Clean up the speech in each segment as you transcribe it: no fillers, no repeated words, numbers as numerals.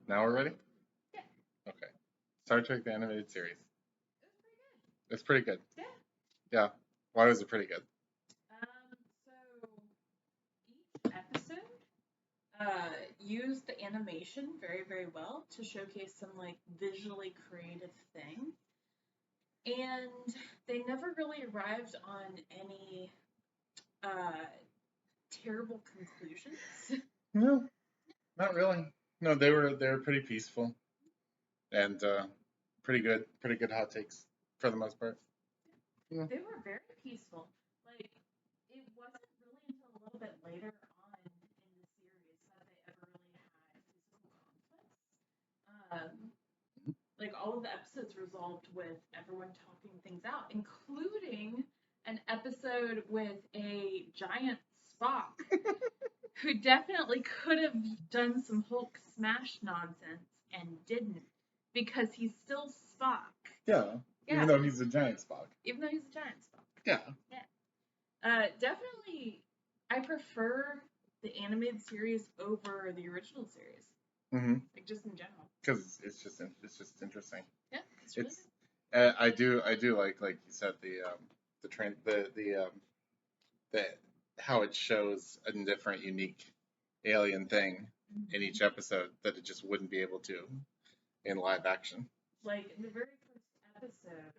Now we're ready? Yeah. Okay. Star Trek the animated series. It It's pretty good. was pretty good. Yeah. Why was it pretty good? So each episode used the animation very, very well to showcase some like visually creative thing. And they never really arrived on any uh, terrible conclusions. No, not really. No, they were pretty peaceful and pretty good hot takes for the most part. Yeah. They were very peaceful. Like, it wasn't really until a little bit later on in the series that they ever really had physical conflicts. Like, all of the episodes resolved with everyone talking things out, including an episode with a giant Spock who definitely could have done some Hulk smash nonsense and didn't because he's still Spock. Yeah. Yeah. Even though he's a giant Spock. Even though he's a giant Spock. Yeah. Definitely, I prefer the animated series over the original series. Mm-hmm. Like just in general. Because it's just interesting. Yeah, it's really It's I do like you said the train the how it shows a different unique alien thing good. in each episode that it just wouldn't be able to in live action. Like in the very first episode,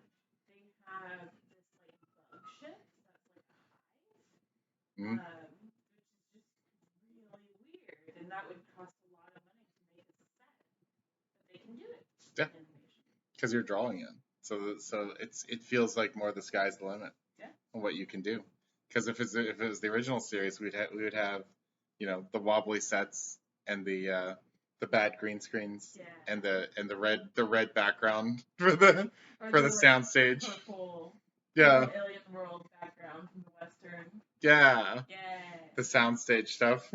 they have this like bug ship that's like a hive, Mm-hmm. which is just really weird, and that would cost a lot of money to make a set, but they can do it. Yeah. In animation. Because you're drawing it, so it feels like more the sky's the limit. Yeah. On what you can do. Because if it was the original series, we would have the wobbly sets and the bad green screens Yeah. and the red background for the Or sound stage. Purple. Yeah. Purple alien world background from the western. Yeah. Yeah. The sound stage stuff.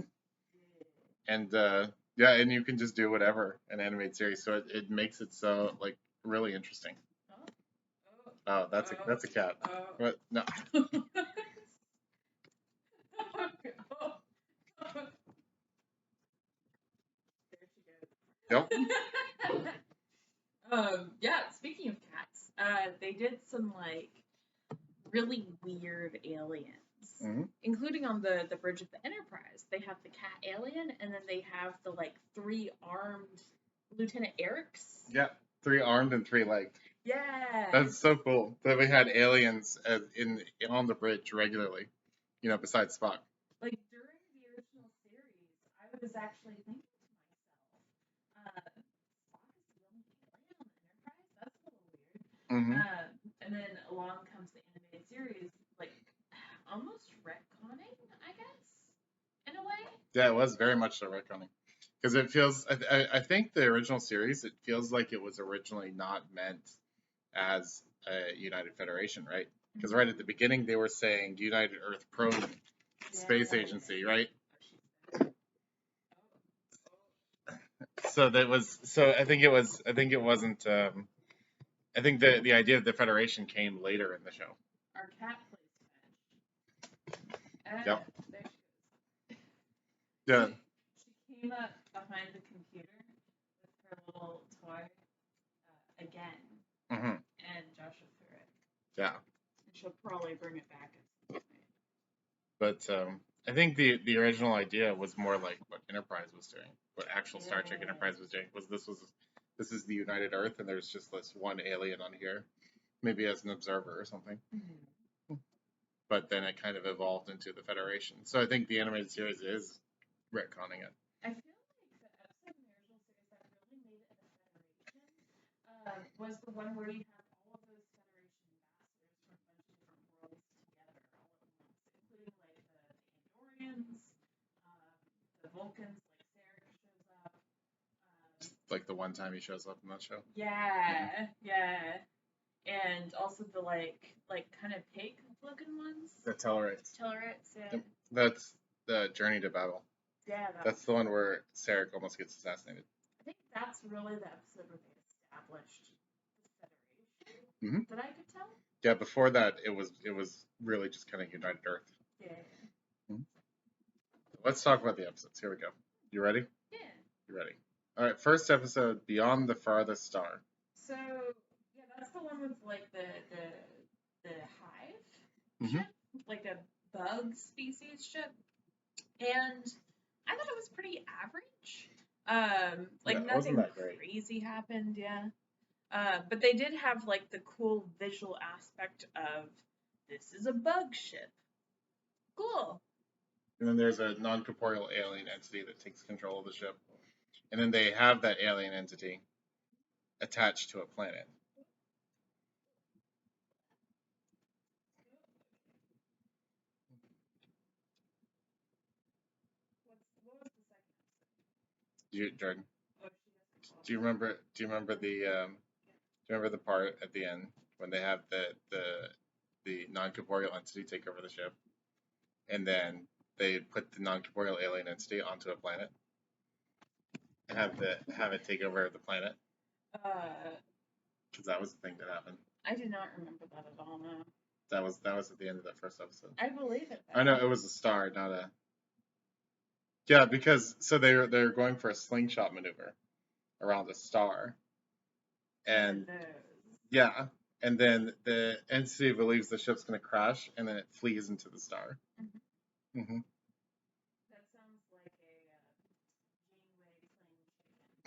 And and you can just do whatever in animated series, so it makes it so like really interesting. Oh, that's a cat. What? No. There she goes. Yep. Yeah, speaking of cats, they did some like really weird aliens, Mhm. including on the bridge of the Enterprise. They have the cat alien, and then they have the like 3-armed Lieutenant Eric's. Yeah. 3 armed and 3 legged. Yeah. That's so cool that we had aliens on the bridge regularly, besides Spock. Like during the original series, I was actually thinking to myself, Spock is the only alien on the Enterprise. That's a little weird. Mm-hmm. And then along comes the animated series, like almost retconning, I guess, in a way. Yeah, it was very much so retconning. Because it feels, I think the original series, it feels like it was originally not meant as a United Federation, right? Because right at the beginning they were saying United Earth Probe Space Agency, right? So I think it wasn't. I think the idea of the Federation came later in the show. Our cat plays fetch. Yep. There she goes. Yeah. She came up behind the computer with her little toy again, Mm-hmm. and Joshua threw it. Yeah. And she'll probably bring it back at some point. But I think the original idea was more like what Enterprise was doing, what actual Star Trek Yeah. Enterprise was doing. This is the United Earth, and there's just this one alien on here, maybe as an observer or something. Mm-hmm. But then it kind of evolved into the Federation. So I think the animated series is retconning it. I feel like the episode in the original series that really made it a Federation was the one where you have all of those Federation ambassadors from a bunch of different worlds together all at once, including like the Andorians, the Vulcans, like Sarek shows up. Like the one time he shows up in that show. Yeah, yeah. And also the like kind of pig looking ones. The Tellarites. Tellarites, yeah. Yep. That's the Journey to Babel. Yeah, That's the one where Sarek almost gets assassinated. I think that's really the episode where they established the Federation. Mm-hmm. That I could tell. Yeah, before that it was really just kind of United Earth. Yeah. Mm-hmm. Let's talk about the episodes. Here we go. You ready? Yeah. You ready? All right, first episode, Beyond the Farthest Star. So yeah, that's the one with like the hive Mhm. ship, like a bug species ship, and I thought it was pretty average. Like Yeah, it wasn't nothing that great. crazy happened, yeah. But they did have like the cool visual aspect of this is a bug ship. Cool. And then there's a non-corporeal alien entity that takes control of the ship. And then they have that alien entity attached to a planet. What was the second Jordan, episode? Oh, she doesn't call do you remember? Do you remember the part at the end when they have the non-corporeal entity take over the ship, and then they put the non-corporeal alien entity onto a planet and have it take over the planet? Because that was the thing that happened. I do not remember that at all. No. That was at the end of that first episode. I believe it. I know it was a star, not a. Yeah, because so they're going for a slingshot maneuver around a star, and yeah, and then the entity believes the ship's going to crash, and then it flees into the star. Mm-hmm. That sounds like a Janeway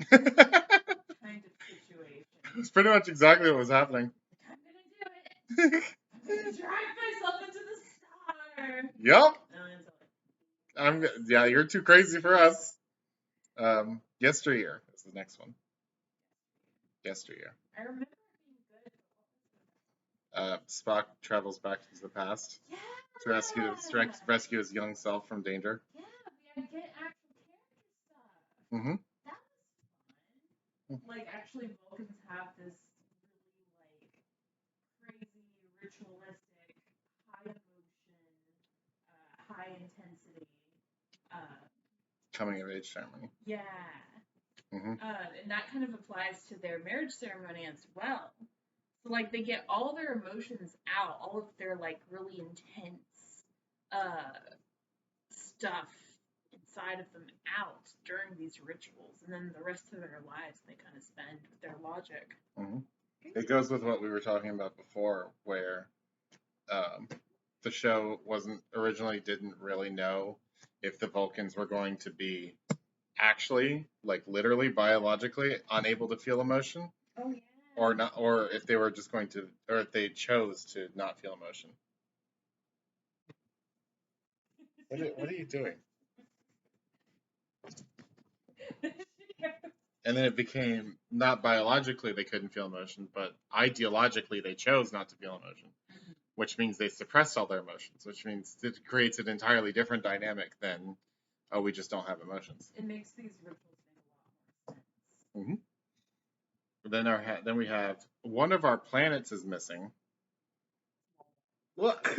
playing chicken kind of situation. It's pretty much exactly what was happening. I'm gonna do it. I'm gonna drag myself into the star. Yep. No, Yeah, you're too crazy for us. Yesteryear is the next one. Yesteryear. I remember it being good. Spock travels back into the past Yeah. to rescue his young self from danger. Yeah, we had to get actual character stuff. Mm-hmm. That was fun. Like actually, Vulcans have this really like crazy, ritualistic, high emotion, high intensity. Coming of age ceremony. Yeah. Mm-hmm. And that kind of applies to their marriage ceremony as well. So like they get all their emotions out, all of their like really intense stuff inside of them out during these rituals, and then the rest of their lives they kind of spend with their logic. Mm-hmm. It goes with what we were talking about before, where the show didn't really know if the Vulcans were going to be actually, like literally biologically unable to feel emotion. Oh yeah. Or not, or if they were just going to, or if they chose to not feel emotion. What are you doing? And then it became not biologically they couldn't feel emotion, but ideologically they chose not to feel emotion, which means they suppressed all their emotions, which means it creates an entirely different dynamic than, oh, we just don't have emotions. It makes these rituals make a lot more sense. Mm-hmm. Then we have one of our planets is missing. Look.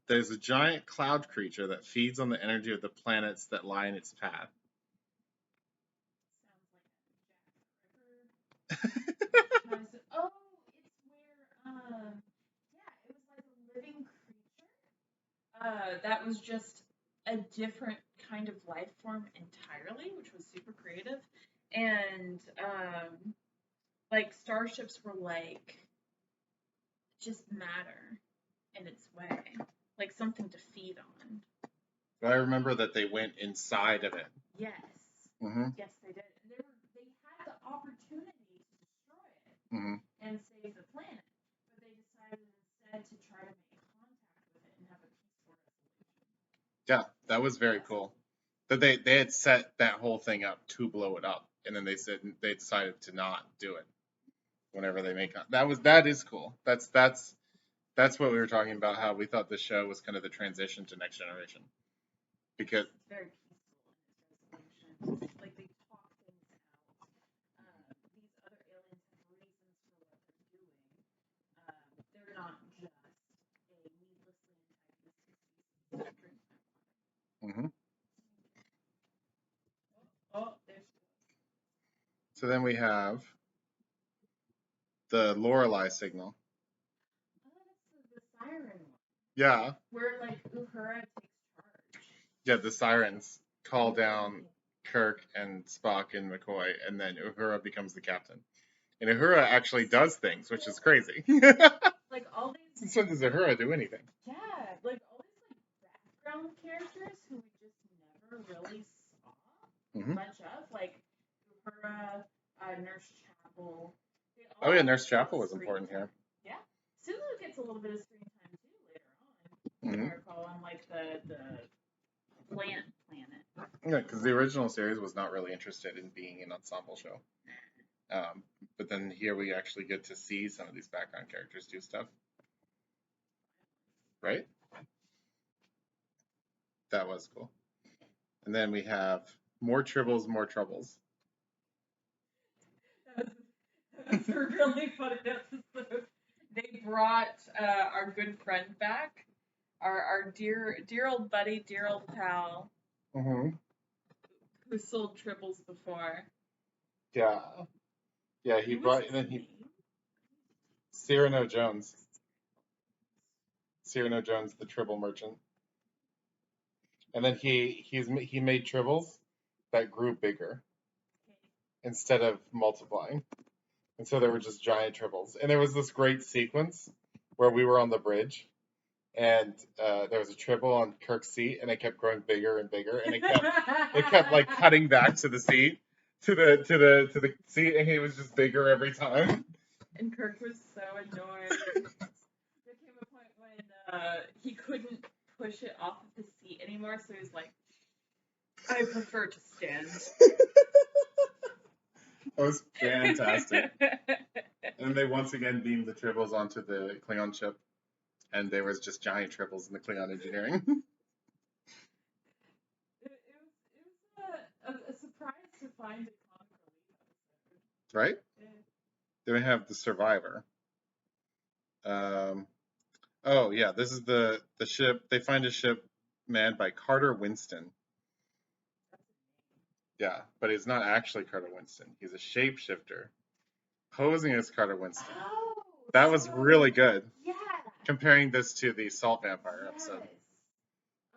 There's a giant cloud creature that feeds on the energy of the planets that lie in its path. Sounds like a Jack the Ripper. Oh, it's where it was like a living creature. That was just a different kind of life form entirely, which was super creative. And like starships were like just matter in its way, like something to feed on. I remember that they went inside of it. Yes. Mm-hmm. Yes, they did. They had the opportunity to destroy it Mm-hmm. and save the planet, but they decided instead to try to make contact with it and have a peaceful resolution. Yeah, that was very cool. But they had set that whole thing up to blow it up, and then they decided to not do it. Whenever they make that is cool. That's what we were talking about. How we thought the show was kind of the transition to Next Generation, because it's very peaceful in its resolution. Like they talk things out. These other aliens have reasons for what they're doing. They're not just a needlessly antagonistic species. Mm-hmm. Oh, there's. So then we have the Lorelei signal. Oh, that's the siren one. Yeah. Where like Uhura takes charge. Yeah, the sirens. call down Kirk and Spock and McCoy, and then Uhura becomes the captain. And Uhura actually does things, which is crazy. Like all these. Since when does Uhura do anything? Yeah, like all these like background characters who we just never really saw Mhm. much of, like Uhura, Nurse Chapel. they Oh yeah, all Nurse get Chapel was screen important time. here. Yeah, Sulu gets a little bit of screen time too later on. Mhm. I recall on like the planet. Yeah, because the original series was not really interested in being an ensemble show. But then here we actually get to see some of these background characters do stuff. Right? That was cool. And then we have more Tribbles, more Troubles. That was a really fun episode. They brought our good friend back, our dear old buddy, dear old pal, Mm-hmm. who sold triples before. Yeah. Yeah, he brought, and then he, Cyrano Jones. Cyrano Jones, the Tribble merchant. And then he made Tribbles that grew bigger instead of multiplying. And so they were just giant Tribbles. And there was this great sequence where we were on the bridge, and there was a Tribble on Kirk's seat, and it kept growing bigger and bigger, and it kept like cutting back to the seat, to the seat, and he was just bigger every time. And Kirk was so annoyed. There came a point when he couldn't push it off of the seat anymore, so he was like, I prefer to stand. That was fantastic. And then they once again beamed the Tribbles onto the Klingon ship, and there was just giant Tribbles in the Klingon engineering. It was a surprise to find a comic relief episode. Right? Yeah. Then we have the Survivor. Oh yeah, this is the ship. They find a ship manned by Carter Winston. Yeah, but he's not actually Carter Winston. He's a shapeshifter, posing as Carter Winston. Oh, That was really good. Yeah. Comparing this to the Salt Vampire episode.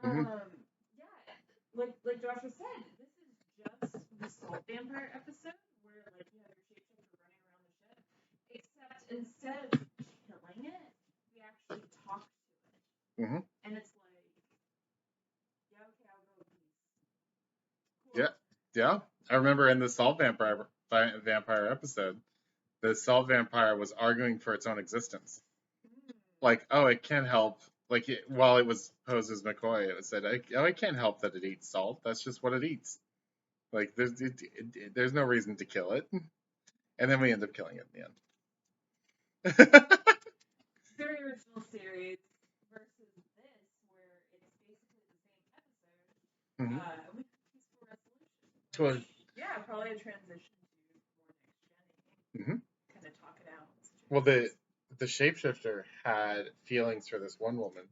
Yeah, like Joshua said, this is just the Salt Vampire episode where like you have your shapeshifter running around the ship, except instead of killing it, we actually talk to it, Mhm. and it's like, yeah, okay, I'll go with these. Cool. Yeah, yeah. I remember in the Salt Vampire episode, the Salt Vampire was arguing for its own existence. Like, oh, it can't help. Like, while it was posed as McCoy, it said, oh, it can't help that it eats salt. That's just what it eats. Like, there's no reason to kill it. And then we end up killing it in the end. Very original series versus this, where it's basically the same episode with peaceful resolution. Well, yeah, probably a transition to more next gen. Mhm. Kind of talk it out. Well, the shapeshifter had feelings for this one woman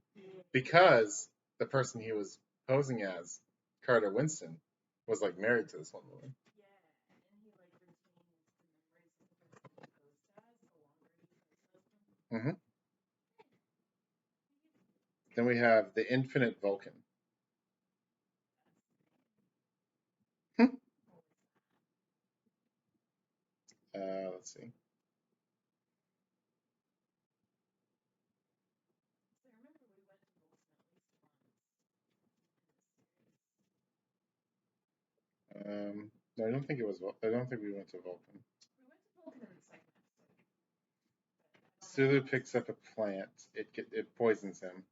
because the person he was posing as, Carter Winston, was like married to this one woman. Yeah, and he like retains the memories of the person he posed as the longer he posed as them. Then we have the Infinite Vulcan. Let's see. So I remember we went to Vulcan at least once. No, I don't think it was. I don't think we went to Vulcan. We went to Vulcan in the second episode. Sulu picks up a plant. It poisons him,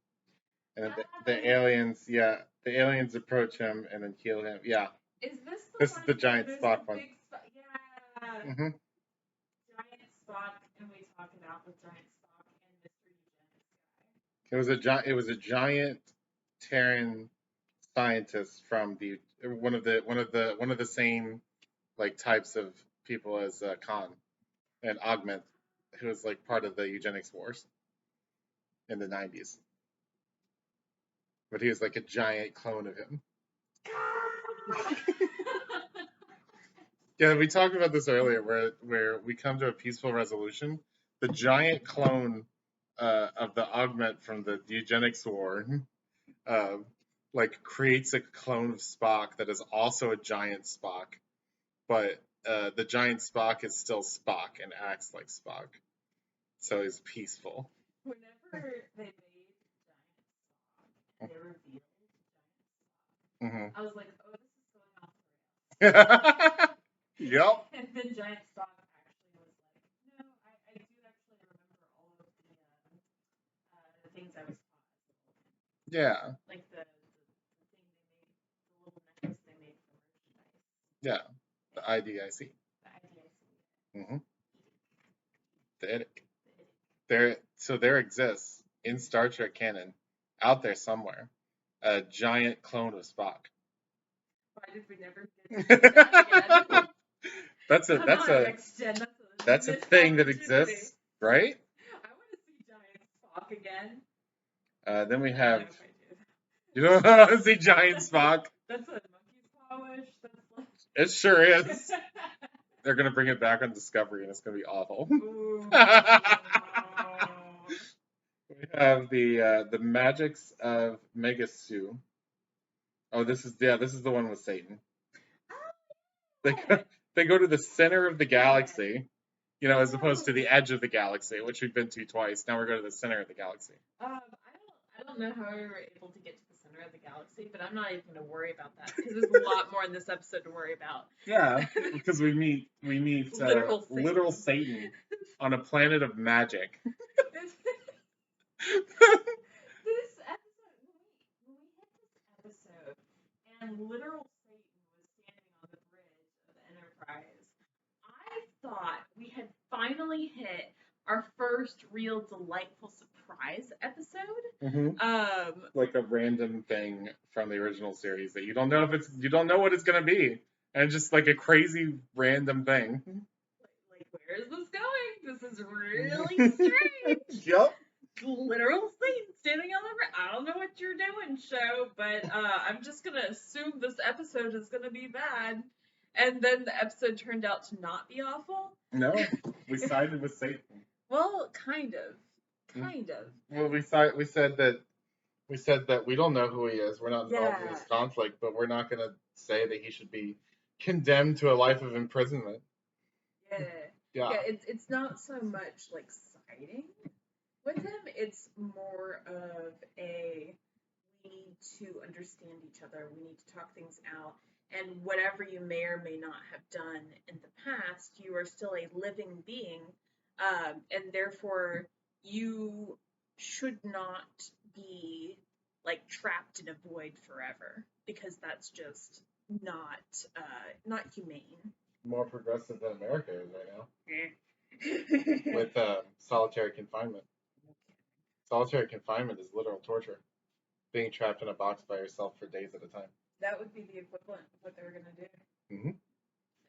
and then the aliens, the aliens approach him and then kill him. Yeah. Is this the This one is the giant where there's Spock the one. big yeah. Mm-hmm. Giant Spock, and we talk it out with Giant Spock and Mr. Eugenics guy. It was a giant Terran scientist from one of the same like types of people as Khan and Augment, who was like part of the eugenics wars in the 90s. But he was like a giant clone of him. Yeah, we talked about this earlier, where we come to a peaceful resolution. The giant clone of the Augment from the eugenics war like creates a clone of Spock that is also a giant Spock, but the giant Spock is still Spock and acts like Spock, so he's peaceful. Whenever they made Giant Spock and they revealed Hmm. I was like, oh, this is going off the rails. Yep. And then Giant Spock actually was like, no, I do actually remember all of the things I was taught. Yeah. Like the thing they made, the little necklace they made for merchandise. Yeah. The IDIC. The IDIC. Hmm. The IDIC. There exists in Star Trek canon, out there somewhere, a giant clone of Spock. Why did we never get to that again? That's a thing that exists, right? I want to see Giant Spock again. Then we I have. don't know if I do. You don't want to see giant Spock? That's a monkey's paw wish. That's like. It sure is. They're gonna bring it back on Discovery, and it's gonna be awful. Ooh. We have the magics of Megasu. Oh, this is the one with Satan. They go to the center of the galaxy, as opposed to the edge of the galaxy, which we've been to twice. Now we're going to the center of the galaxy. I don't know how we were able to get to the center of the galaxy, but I'm not even going to worry about that because there's a lot more in this episode to worry about. Yeah, because we meet literal Satan on a planet of magic. This episode, when we hit this episode, and literal Satan was standing on the bridge of the Enterprise, I thought we had finally hit our first real delightful surprise episode. Mm-hmm. Like a random thing from the original series that you don't know what it's gonna be, and just like a crazy random thing. Like where is this going? This is really strange. Yep. Literal Satan standing on the bridge. I don't know what you're doing, show, but I'm just gonna assume this episode is gonna be bad. And then the episode turned out to not be awful. No, we sided with Satan. Well, kind of. Well, we said that we don't know who he is. We're not involved in this conflict, but we're not gonna say that he should be condemned to a life of imprisonment. Yeah. It's not so much like siding with him. It's more of we need to understand each other. We need to talk things out. And whatever you may or may not have done in the past, you are still a living being, and therefore you should not be like trapped in a void forever, because that's just not humane. More progressive than America is right now. With solitary confinement. Solitary confinement is literal torture. Being trapped in a box by yourself for days at a time. That would be the equivalent of what they were going to do. Mm-hmm.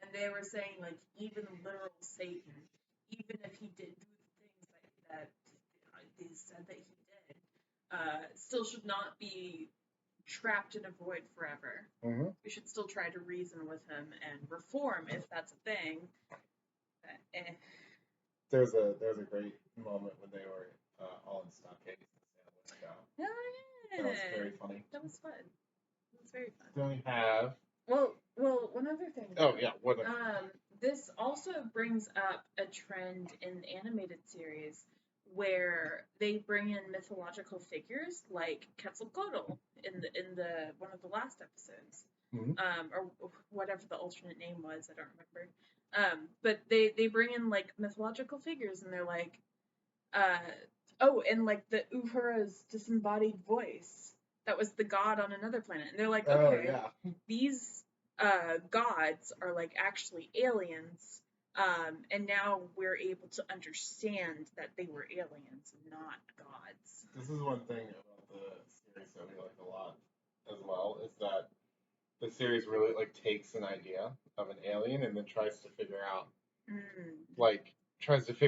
And they were saying, like, even literal Satan, even if he did do the things that they said that he did, still should not be trapped in a void forever. Mm-hmm. We should still try to reason with him and reform if that's a thing. There's a great moment when they were all in stockade. Yeah. That was very funny. That was fun. It was very fun. Then we have. Well, one other thing. Oh yeah, what? This also brings up a trend in the animated series where they bring in mythological figures like Quetzalcoatl in the one of the last episodes, or whatever the alternate name was. I don't remember. But they bring in like mythological figures, and they're like, and like the Uhura's disembodied voice, that was the god on another planet, and they're like, okay, these gods are like actually aliens, and now we're able to understand that they were aliens, not gods. This is one thing about the series that we like a lot as well, is that the series really like takes an idea of an alien and then tries to figure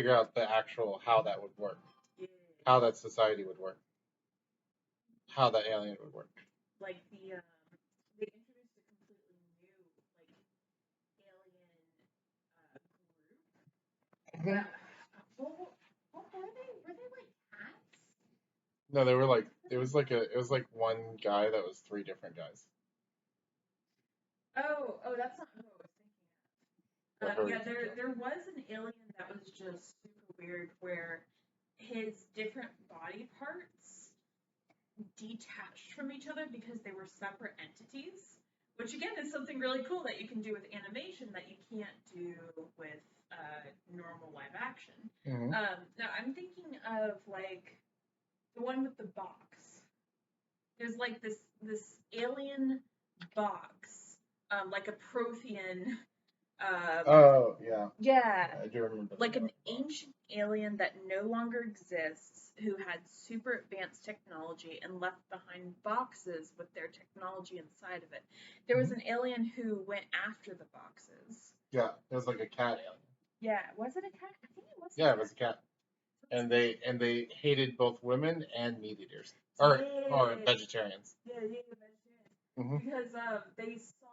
out the actual how that would work. Yeah. How that society would work. How that alien would work. Like they introduced a completely new alien group. What were they? Were they like cats? No, they were like It was like one guy that was three different guys. Oh, that's not who I was thinking Or of. who are you Yeah, thinking of? there was an alien that was just super weird, where his different body parts detached from each other because they were separate entities, which again is something really cool that you can do with animation that you can't do with normal live action. Mhm. Now I'm thinking of like the one with the box. There's like this alien box, like a Prothean. Oh yeah, Yeah, I do remember. like the an box. ancient alien that no longer exists, who had super advanced technology and left behind boxes with their technology inside of it. There was an alien who went after the boxes. Yeah, it was like a cat alien. Yeah, was it a cat? I think it was. Yeah, it was a cat. And they hated both women and meat eaters, or vegetarians. Yeah, vegetarians. Mhm. Because they saw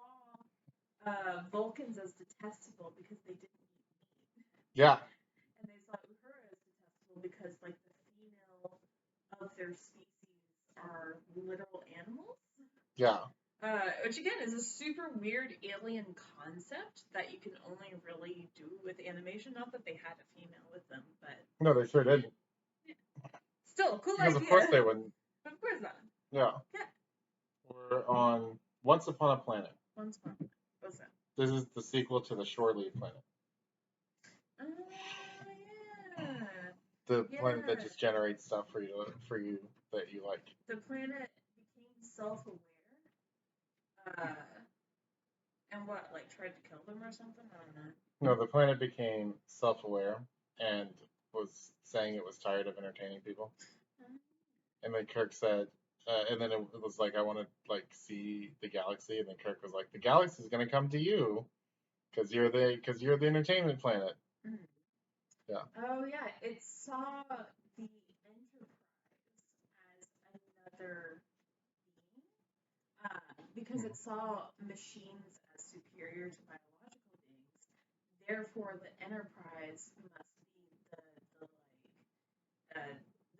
Vulcans as detestable because they didn't eat meat. Yeah, And they saw Uhura as detestable because like the female of their species are literal animals. yeah. Which again is a super weird alien concept that you can only really do with animation. Not that they had a female with them, but No, they sure didn't. still cool Because idea. of course they wouldn't. Of course not. Yeah. Yeah. We're on Once Upon a Planet. Once upon a planet. What's that? This is the sequel to the Shore Leave Planet. Oh yeah. The planet that just generates stuff for you that you like. The planet became self-aware. And what, like, tried to kill them or something? I don't know. No, the planet became self-aware and was saying it was tired of entertaining people. And then Kirk said, and then it was like, I want to like see the galaxy. And then Kirk was like, the galaxy is gonna come to you because you're the entertainment planet. Mm. Yeah. Oh yeah, it saw the Enterprise as another being, because it saw machines as superior to biological beings. Therefore, the Enterprise must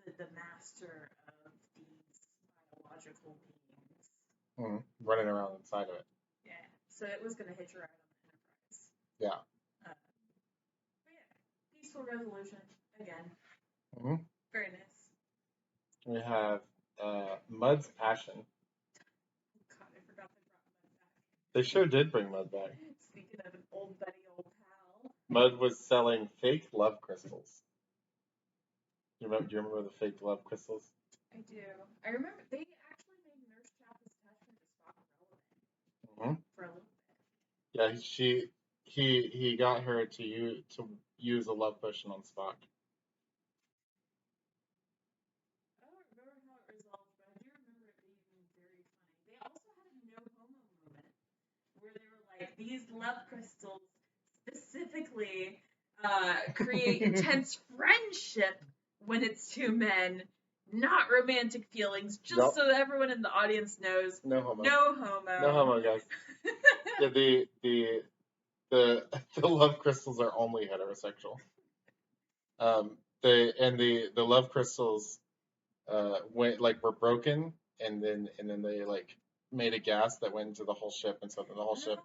be the master of these biological beings. Running around inside of it. Yeah. So it was gonna hitch a ride on the Enterprise. Yeah. But yeah, peaceful resolution again. Mhm. Very nice. We have Mud's Passion. God, I forgot they brought Mud back. They sure did bring Mud back. Speaking of an old buddy, old pal. Mud was selling fake love crystals. Do you remember the fake love crystals? I do. I remember they actually made Nurse Chapel's attachment to Spock relevant for a little bit. Yeah, he got her to use a love potion on Spock. I don't remember how it resolved, but I do remember it being very funny. They also had a no homo moment where they were like, these love crystals specifically create intense friendship when it's two men, not romantic feelings, just Nope. so that everyone in the audience knows. No homo. No homo. No homo, guys. Yeah, the love crystals are only heterosexual. The love crystals were broken, and then they like made a gas that went into the whole ship, and so then the whole ship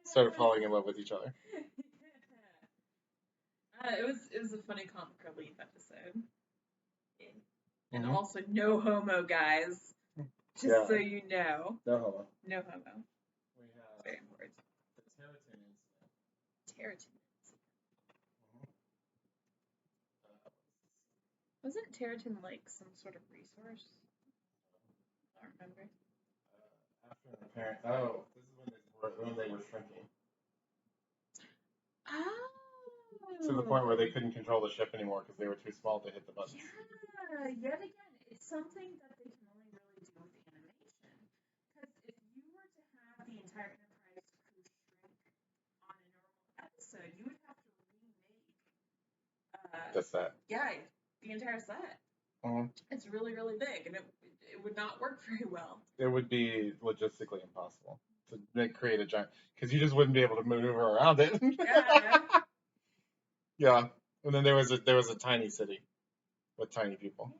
started falling in love with each other. It was a funny comic relief episode. And also no homo, guys. Just so you know. No homo. No homo. We have very important. The Territon incident. Territon incident. Wasn't Territon like some sort of resource? I don't remember. This is when they were shrinking. Oh. To the point where they couldn't control the ship anymore because they were too small to hit the buttons. Yeah, yet again, it's something that they can only really do with animation. Because if you were to have the entire Enterprise crew shrink on a normal episode, you would have to remake the set. Yeah, the entire set. It's really, really big, and it would not work very well. It would be logistically impossible to create a giant, because you just wouldn't be able to maneuver around it. Yeah. Yeah, and then there was a tiny city with tiny people.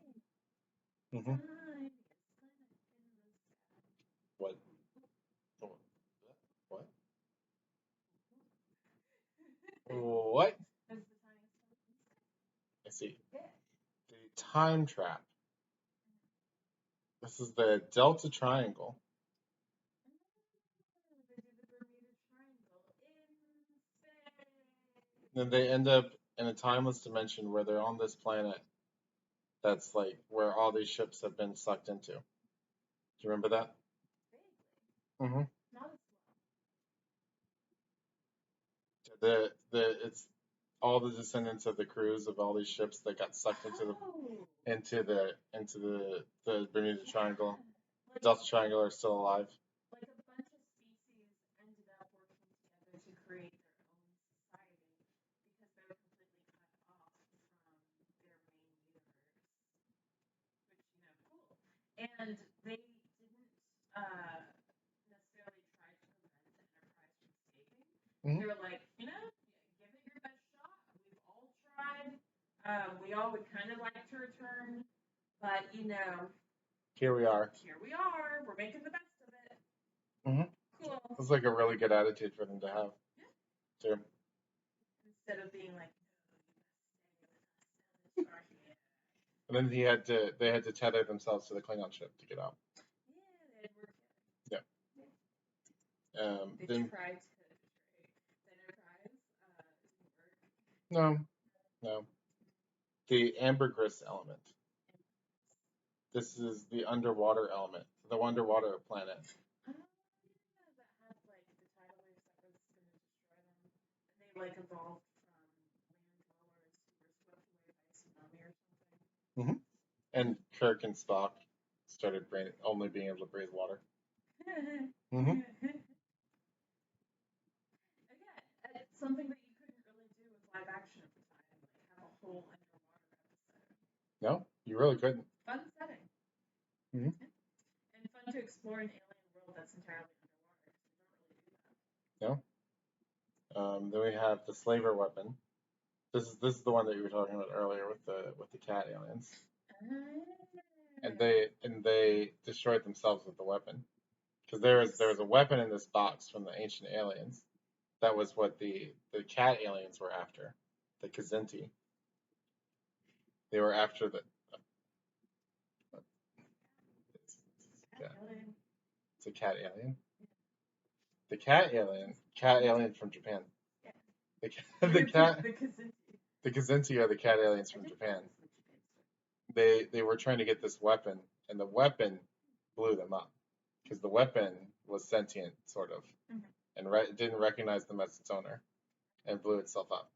see. Yeah. The time trap. This is the Delta Triangle. They do the Bermuda Triangle. Insane. Then they end up in a timeless dimension where they're on this planet that's like where all these ships have been sucked into. Do you remember that? Vaguely. Mm-hmm. Not as It's all the descendants of the crews of all these ships that got sucked into the well. the Bermuda Triangle. Like, Delta Triangle are still alive. like a bunch of species ended up working together to create their own society because they were completely cut off from their main universe, which cool. And they didn't necessarily try to prevent the Enterprise from escaping. Mhm. They were like, give it your best shot. We've all tried. We all would kind of like to return, but Here we are. here we are. We're making the best of it. Mhm. Cool. It's like a really good attitude for them to have, too. Instead of being like, no, you must stay with us. And then they had to tether themselves to the Klingon ship to get out. Yeah, they were. Yeah. They Then tried to destroy the Enterprise. Didn't work. no. The ambergris element. This is the underwater element, the underwater planet. That had like the tidal waves that was going to destroy them, and they like evolved from land dwellers who were swept away by a tsunami or something. And Kirk and Spock started only being able to breathe water. Mhm. Again, it's something that you couldn't really do with live action at the time, like have a whole underwater episode. No, you really couldn't. Fun setting. Mhm. And fun to explore an alien world that's entirely underwater. You don't really do that. No. Then we have the slaver weapon. This is the one that you were talking about earlier with the cat aliens. And they destroyed themselves with the weapon. Because there was a weapon in this box from the ancient aliens. That was what the cat aliens were after. The Kzinti. They were after the it's a cat alien. The cat alien from Japan. The Kzinti are the cat aliens from Japan. They were trying to get this weapon, and the weapon blew them up because the weapon was sentient, sort of, and didn't recognize them as its owner, and blew itself up.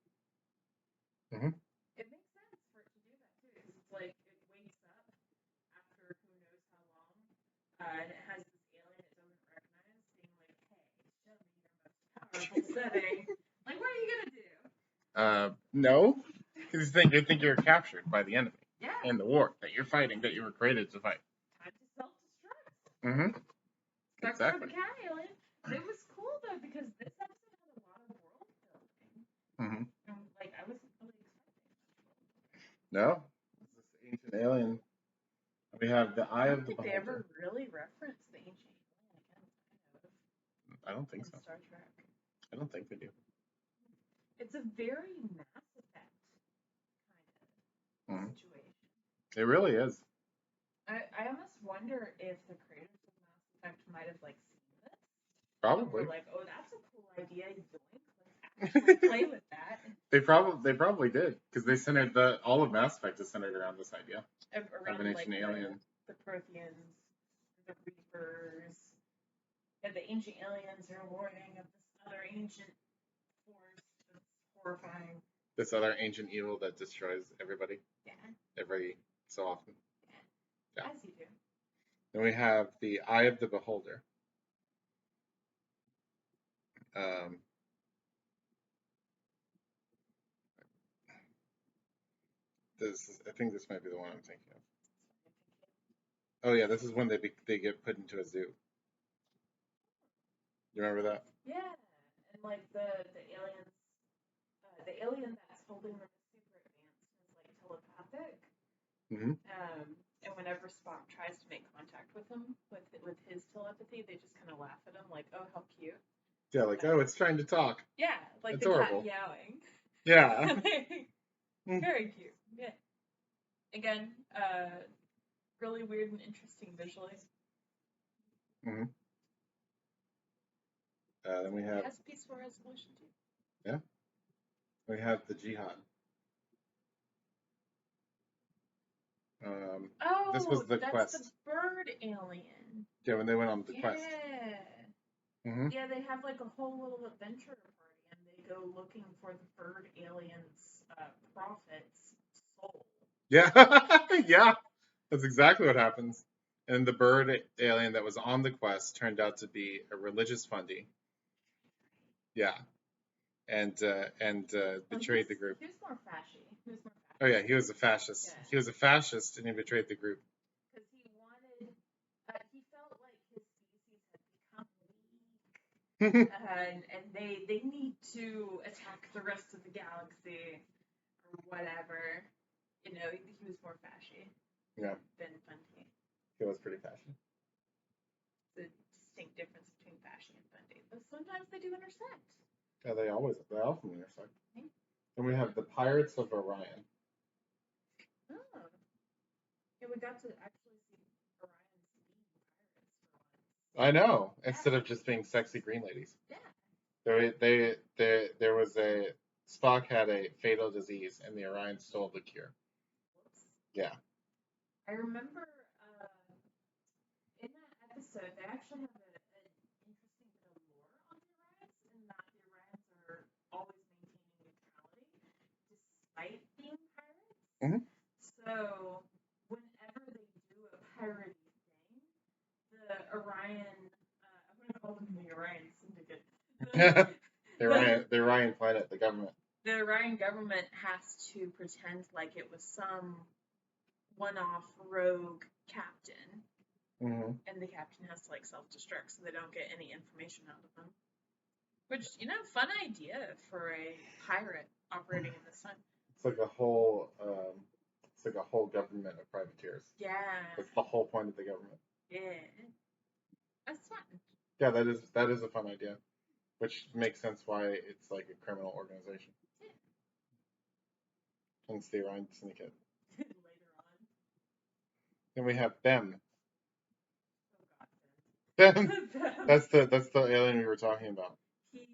It makes sense for it to do that too, because it's like it wakes up after who knows how long, and it has this alien it doesn't recognize, being like, "Hey, show me your most powerful setting." Like, what are you gonna do? No, because you think you're captured by the enemy. Yeah. In the war that you're fighting, that you were created to fight. Time to self-destruct. Exactly. For the cat alien. It was cool though because this episode had a lot of world building. Like I wasn't really expecting that. No, this is ancient alien. We have the Eye of the Beholder. They ever really reference the ancient alien again? I don't think so. Star Trek. I don't think they do. It's a very Mass Effect kind of situation. It really is. I almost wonder if the creators of Mass Effect might have like seen this. Probably. Like, oh, that's a cool idea. Yoink, let's actually play with that. They probably did because they centered all of Mass Effect is centered around this idea around of an ancient alien. The Protheans, the Reapers, and the ancient aliens are warning of this other ancient force that's horrifying. This other ancient evil that destroys everybody. Yeah. Every so often. Yeah. As you do. Then we have the Eye of the Beholder. I think this might be the one I'm thinking of. Oh yeah, this is when they get put into a zoo. You remember that? Yeah, and like the alien that's holding them super advanced is like telepathic. And whenever Spock tries to make contact with him with his telepathy, they just kind of laugh at him, like, "Oh, how cute." Yeah, like, oh, it's trying to talk. Yeah, like it's the horrible. cat meowing. Yeah. Very cute. Yeah. Again, really weird and interesting visually. Mm-hmm. Then we It have has peaceful resolution too. the jihad. This was Oh, the that's quest. the bird alien. Yeah, when they went on the quest. Yeah. Mm-hmm. Yeah, they have like a whole little adventure party, and they go looking for the bird alien's prophet's soul. Yeah, yeah, that's exactly what happens. And the bird alien that was on the quest turned out to be a religious fundie. Yeah, and betrayed the group. He was more fashy. Oh yeah, he was a fascist. Yeah. He was a fascist, and he betrayed the group. Because he wanted, he felt like his species had become weak, and they need to attack the rest of the galaxy or whatever. You know, he was more fashy. Yeah. Than Fundy. He was pretty fashy. The distinct difference between fashy and Fundy, but sometimes they do intersect. Yeah, they often intersect. Okay. And we have the Pirates of Orion. Oh. Yeah, we got to actually see Orion's being pirates for once. I know, instead of just being sexy green ladies. Yeah. There was a Spock had a fatal disease, and the Orion stole the cure. Whoops. Yeah. I remember in that episode, they actually have an interesting bit of lore on the Orions, in that the Orions are always maintaining neutrality despite being pirates. Mm-hmm. So whenever they do a piratey thing, the Orion, I'm going to call them the Orion Syndicate. The Orion planet, the government. The Orion government has to pretend like it was some one-off rogue captain. Mm-hmm. And the captain has to like self-destruct so they don't get any information out of them. Which, you know, fun idea for a pirate operating in the sun. It's like a whole government of privateers. Yeah. That's the whole point of the government. Yeah. That's fun. Yeah, that is a fun idea. Which makes sense why it's like a criminal organization. Yeah. And it's the Orion Syndicate. Later on. Then we have Bem. Oh God, Bem. That's the alien we were talking about. He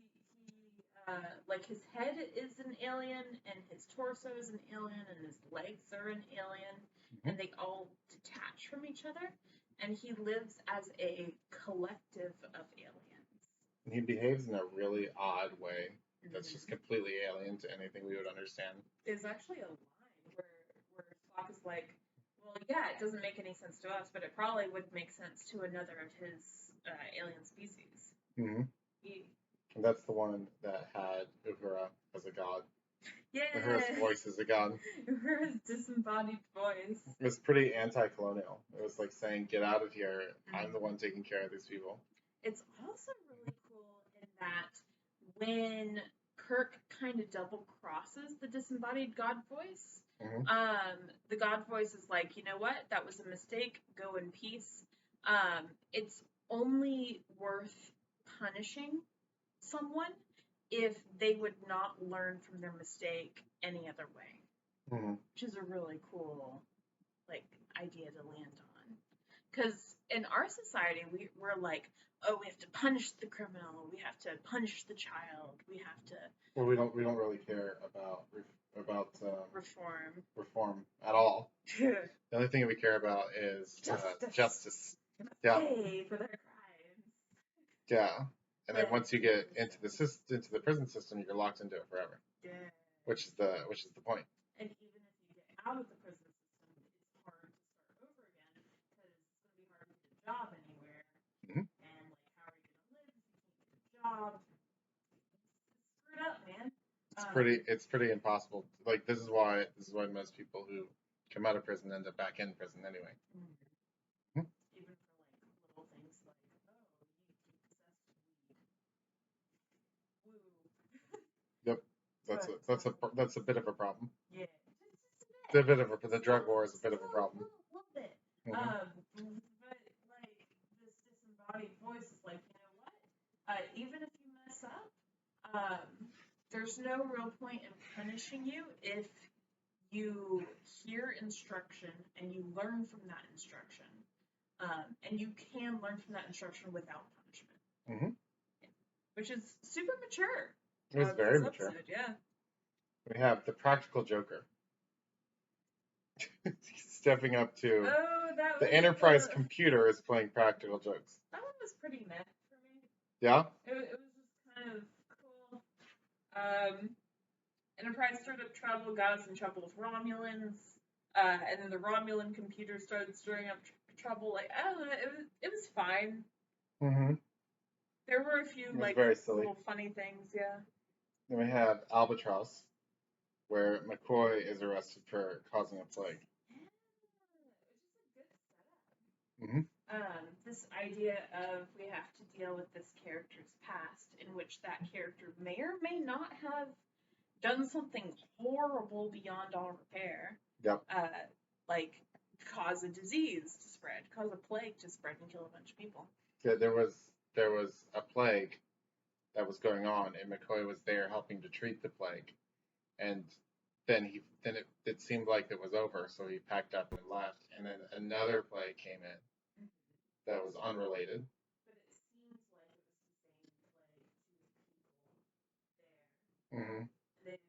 like his head is an alien, and his torso is an alien, and his legs are an alien, and they all detach from each other, and he lives as a collective of aliens. And he behaves in a really odd way that's just completely alien to anything we would understand. There's actually a line where Spock is like, well, yeah, it doesn't make any sense to us, but it probably would make sense to another of his alien species. Mm-hmm. And that's the one that had Uhura as a god. Yeah. Uhura's voice is a god. Uhura's disembodied voice. It was pretty anti-colonial. It was like saying, "Get out of here! I'm the one taking care of these people." It's also really cool in that when Kirk kind of double crosses the disembodied God voice, the God voice is like, you know what? That was a mistake. Go in peace. It's only worth punishing someone if they would not learn from their mistake any other way, which is a really cool like idea to land on. Because in our society, we're like, oh, we have to punish the criminal, we have to punish the child, we have to. Well, we don't really care about reform at all. The only thing we care about is justice. Yeah. Pay for their crimes. Yeah. And then once you get into the prison system, you're locked into it forever. Yeah. Which is the point. And even if you get out of the prison system, it's hard to start over again because it's going to be hard to get a job anywhere. And like, how are you going to live if you can't get a job? It's screwed up, man. It's pretty impossible. Like this is why most people who come out of prison end up back in prison anyway. Even for like little things like, oh, you possessed weed. Woo. Yep. That's a bit of a problem. Yeah. It's a bit of the drug war is a bit of a problem. A little bit. But like this disembodied voice is like, you know what? Even if you mess up, there's no real point in punishing you if you hear instruction and you learn from that instruction. And you can learn from that instruction without punishment. Mhm. Which is super mature. It was very mature. Episode, yeah. We have the practical Joker. Stepping up to the Enterprise computer is playing practical jokes. That one was pretty meh for me. Yeah? It was just kind of cool. Enterprise started up trouble, got us in trouble with Romulans, and then the Romulan computer started stirring up trouble. Like, I don't know, it was fine. Mm-hmm. There were a few like little funny things, yeah. Then we have Albatross, where McCoy is arrested for causing a plague. Mm-hmm. This idea of we have to deal with this character's past, in which that character may or may not have done something horrible beyond all repair. Yep. Like cause a disease to spread, cause a plague to spread and kill a bunch of people. Yeah, there was a plague that was going on, and McCoy was there helping to treat the plague, and then it seemed like it was over, so he packed up and left, and then another plague came in that was unrelated. But it seems like it was the same plague to the people there. Mm-hmm. They didn't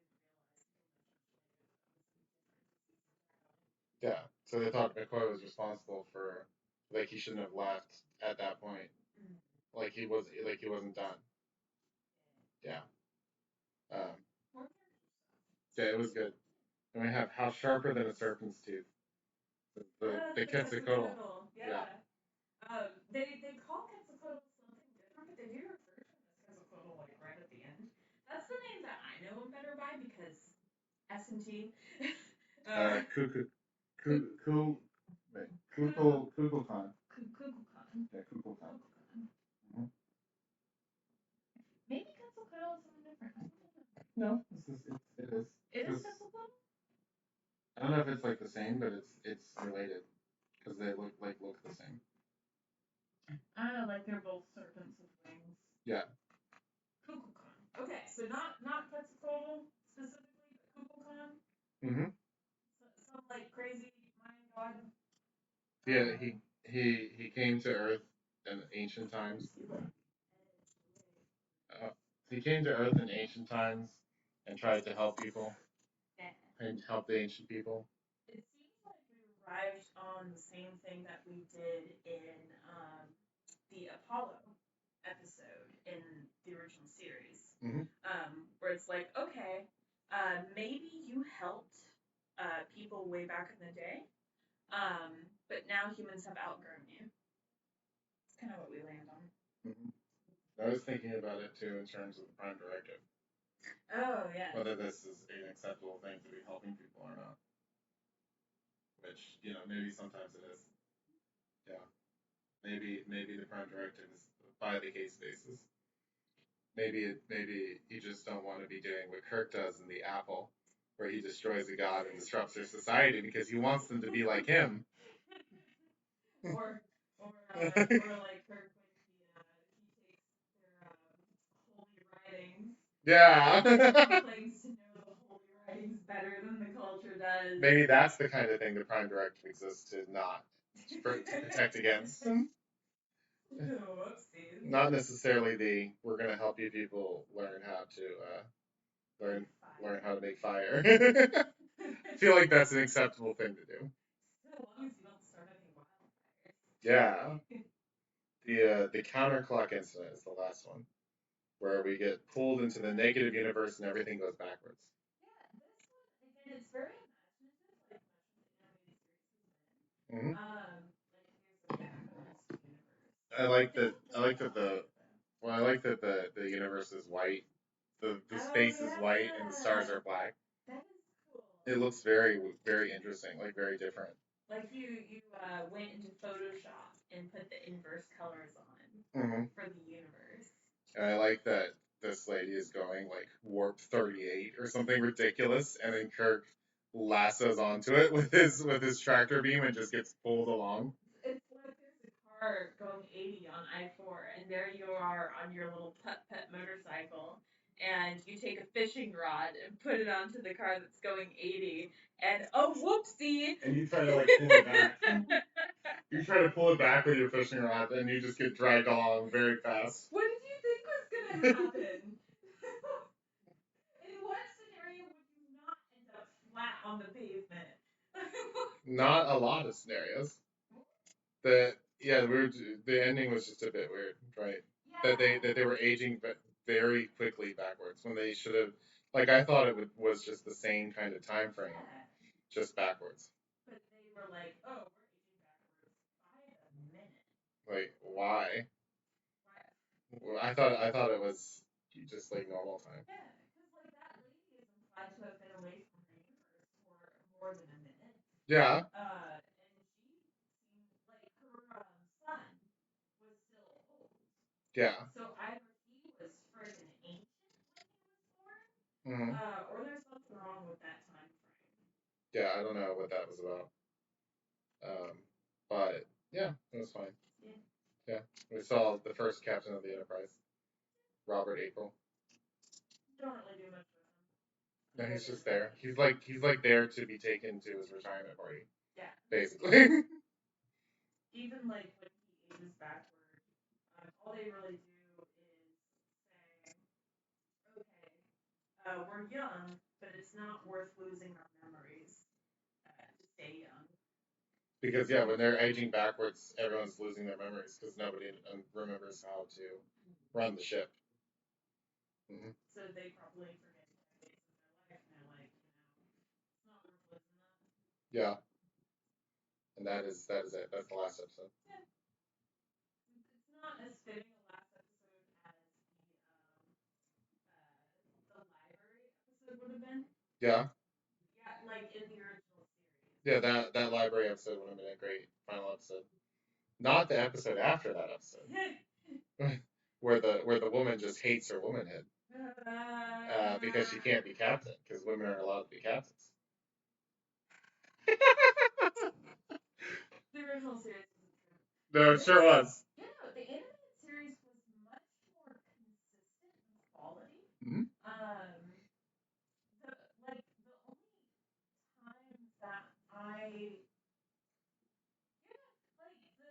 realize Yeah, so they thought McCoy was responsible for, like, he shouldn't have left at that point. Mm-hmm. Like he wasn't done. Yeah. Yeah, it was good. And we have How Sharper Than a Serpent's Tooth. The Quetzalcoatl. Yeah. They call Quetzalcoatl something different, but they do refer to him as Quetzalcoatl like right at the end. That's the name that I know him better by because S&T. Kukulkan. Yeah, Kukulkan. Mm-hmm. Maybe Quetzalcoatl is something different. No, it is. It is Quetzalcoatl? I don't know if it's like the same, but it's related because they look the same. I don't know, like they're both serpents with wings. Yeah. Kukulkan. Okay, so not Quetzalcoatl specifically, but Kukulkan. Mm-hmm. Some like crazy Mayan god. Yeah, he came to Earth in ancient times. He came to Earth in ancient times and tried to help people and help the ancient people. It seems like we arrived on the same thing that we did in the Apollo episode in the original series, mm-hmm. Where it's like, okay, maybe you helped people way back in the day, but now humans have outgrown you. It's kind of what we land on. Mm-hmm. I was thinking about it too in terms of the Prime Directive. Oh, yeah. Whether this is an acceptable thing to be helping people or not. Which, maybe sometimes it is. Yeah. Maybe the Prime Directive is by the case basis. Maybe you just don't want to be doing what Kirk does in the Apple, where he destroys a god and disrupts their society because he wants them to be like him. or like Kirk when he takes their holy writings. Yeah. He claims to know the holy writings better than the culture does. Maybe that's the kind of thing the Prime Directive exists to protect against. Whoopsies. Not necessarily we're gonna help you people learn how to learn how to make fire. I feel like that's an acceptable thing to do. As long as you don't start any wildfires. Yeah. The counterclock incident is the last one, where we get pulled into the negative universe and everything goes backwards. Yeah, this one again, it's very imaginative, like mm-hmm. I like that the universe is white. The space is white and the stars are black. That is cool. It looks very, very interesting, like very different. Like you went into Photoshop and put the inverse colors on mm-hmm. for the universe. And I like that this lady is going like warp 38 or something ridiculous, and then Kirk lassos onto it with his tractor beam and just gets pulled along. It's like there's a car going 80 on I-4, and there you are on your little pet motorcycle, and you take a fishing rod and put it onto the car that's going 80, and oh whoopsie! And you try to like pull it back. You try to pull it back with your fishing rod, and you just get dragged along very fast. What did you think was gonna happen? In what scenario would you not end up flat on the pavement? Not a lot of scenarios. The ending was just a bit weird, right? Yeah. That they were aging very quickly backwards when they should have. Like I thought was just the same kind of time frame, just backwards. But they were like, oh, we're aging backwards by a minute. Like why? Well, I thought it was just like normal time. Yeah, because like that lady is implied to have been away from her universe for more than a minute. Yeah. And she seemed like her son was still old. Yeah. So either he was friggin' ancient when he was born, Mm-hmm. or there's something wrong with that time frame. Yeah, I don't know what that was about. But yeah, it was fine. Yeah, we saw the first captain of the Enterprise, Robert April. Don't really do much with him. No, he's just there. He's like there to be taken to his retirement party. Yeah. Basically. Even like when he ages backward, all they really do is say, okay, we're young, but it's not worth losing our memories to stay young. Because yeah, when they're aging backwards, everyone's losing their memories because nobody remembers how to run the ship. Mm-hmm. So they probably forget decades of their life, and they're like, it's not worth losing that. Yeah. And that is it. That's the last episode. Yeah. It's not as fitting a last episode as the library episode would have been. Yeah. Yeah, like in the original series. Yeah, that library episode would have been a great final episode. Not the episode after that episode, where the woman just hates her womanhood because she can't be captain because women are allowed to be captains. The original series wasn't true. No, it sure was. Yeah, no, the animated series was much more consistent in quality. Mm-hmm. The only times that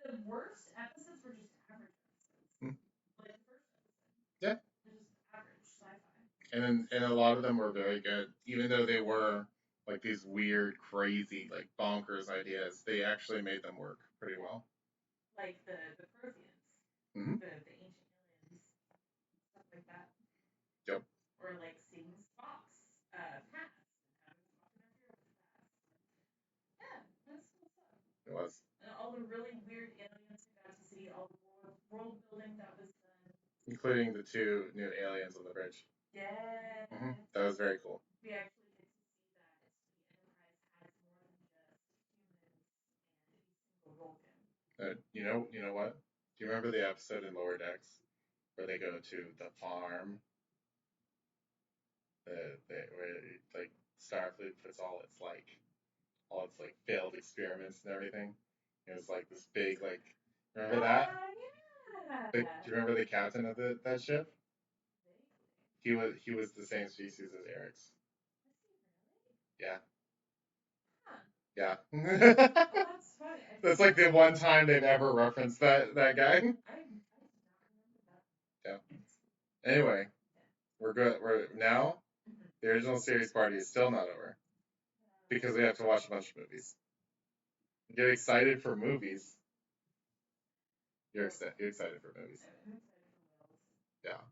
the worst episodes were just average episodes. Mm-hmm. Like the first episode. Yeah. They're just average sci-fi. And a lot of them were very good, even though they were like these weird, crazy, like bonkers ideas. They actually made them work pretty well. Like the Protheans, mm-hmm. the ancient aliens, stuff like that. Yep. Or like seeing Spock's past and having Spock interfere with his past. Yeah, that's cool stuff. It was. And all the really weird aliens we got to see, all the world building that was done. Including the 2 new aliens on the bridge. Yeah. Mm-hmm. That was very cool. We actually get to see that the Enterprise has more than just humans and a single Vulcan. You know what? Do you remember the episode in Lower Decks where they go to the farm? Where like Starfleet puts all its failed experiments and everything. It was like this big remember that? Yeah. Do you remember the captain of that ship? He was the same species as Eric's. Yeah. Huh. Yeah. Oh, that's funny. That's like the one time they've ever referenced that guy. I did not remember Yeah. that. Anyway, we're good. We're now. The original series party is still not over because we have to watch a bunch of movies. Get excited for movies. You're excited for movies. I'm excited for Wales. Yeah.